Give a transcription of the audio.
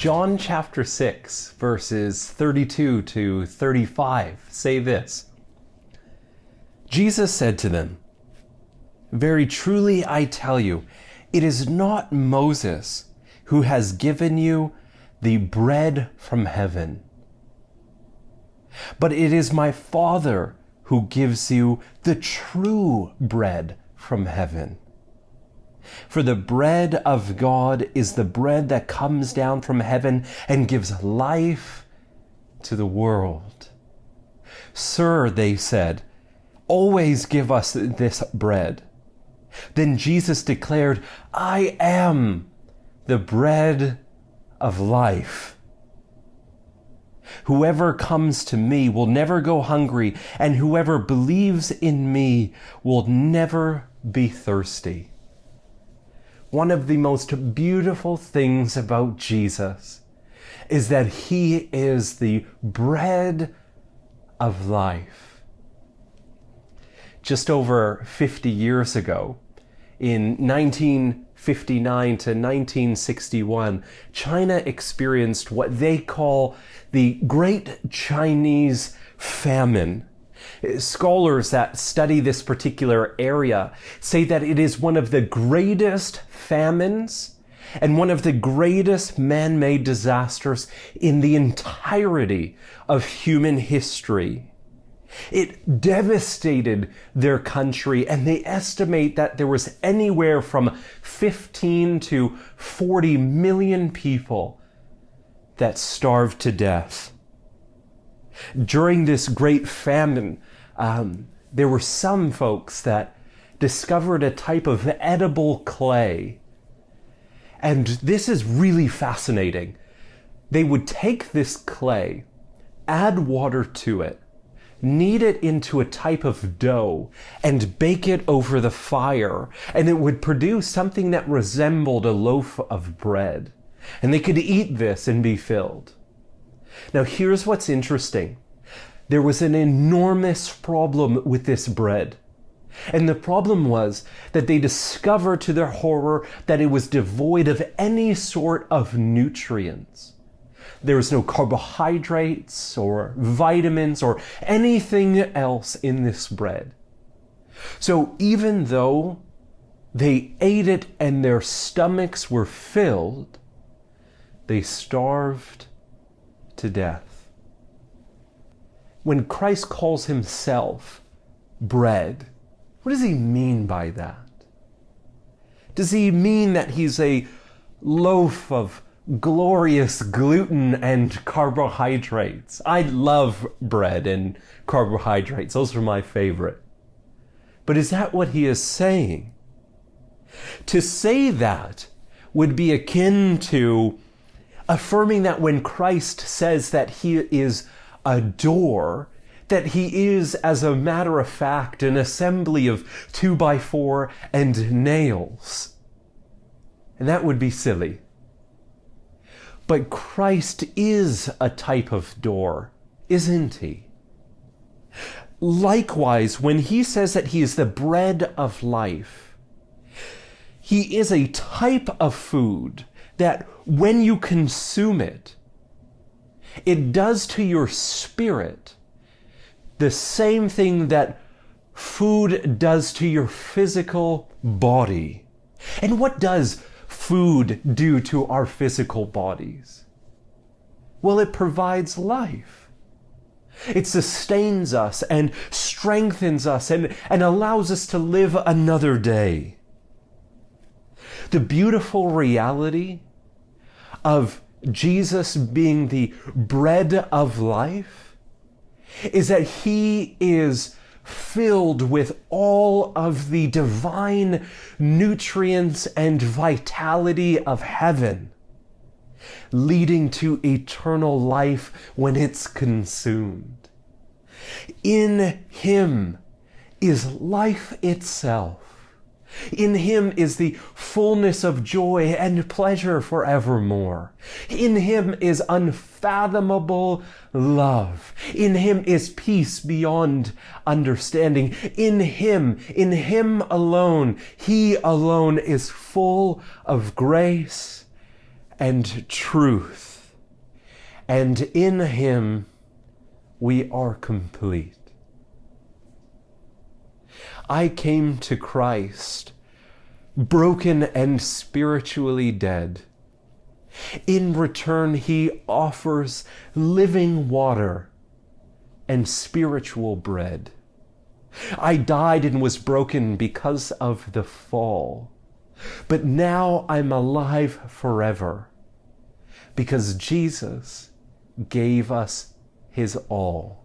John chapter 6, verses 32 to 35 say this. Jesus said to them, "Very truly I tell you, it is not Moses who has given you the bread from heaven, but it is my Father who gives you the true bread from heaven. For the bread of God is the bread that comes down from heaven and gives life to the world." "Sir," they said, "always give us this bread." Then Jesus declared, "I am the bread of life. Whoever comes to me will never go hungry, and whoever believes in me will never be thirsty." One of the most beautiful things about Jesus is that he is the bread of life. Just over 50 years ago, in 1959 to 1961, China experienced what they call the Great Chinese Famine. Scholars that study this particular area say that it is one of the greatest famines and one of the greatest man-made disasters in the entirety of human history. It devastated their country, and they estimate that there was anywhere from 15 to 40 million people that starved to death. During this great famine, there were some folks that discovered a type of edible clay. And this is really fascinating. They would take this clay, add water to it, knead it into a type of dough, and bake it over the fire, and it would produce something that resembled a loaf of bread. And they could eat this and be filled. Now here's what's interesting. There was an enormous problem with this bread. And the problem was that they discovered to their horror that it was devoid of any sort of nutrients. There was no carbohydrates or vitamins or anything else in this bread. So even though they ate it and their stomachs were filled, they starved to death. When Christ calls himself bread, what does he mean by that? Does he mean that he's a loaf of glorious gluten and carbohydrates? I love bread and carbohydrates. Those are my favorite. But is that what he is saying? To say that would be akin to affirming that when Christ says that he is a door, that he is, as a matter of fact, an assembly of 2x4 and nails. And that would be silly. But Christ is a type of door, isn't he? Likewise, when he says that he is the bread of life, he is a type of food that when you consume it, it does to your spirit the same thing that food does to your physical body. And what does food do to our physical bodies? Well, it provides life. It sustains us and strengthens us and allows us to live another day. The beautiful reality of Jesus being the bread of life is that he is filled with all of the divine nutrients and vitality of heaven, leading to eternal life when it's consumed. In him is life itself. In him is the fullness of joy and pleasure forevermore. In him is unfathomable love. In him is peace beyond understanding. In him alone, he alone is full of grace and truth. and in him we are complete. I came to Christ, broken and spiritually dead. In return, he offers living water and spiritual bread. I died and was broken because of the fall, but now I'm alive forever because Jesus gave us his all.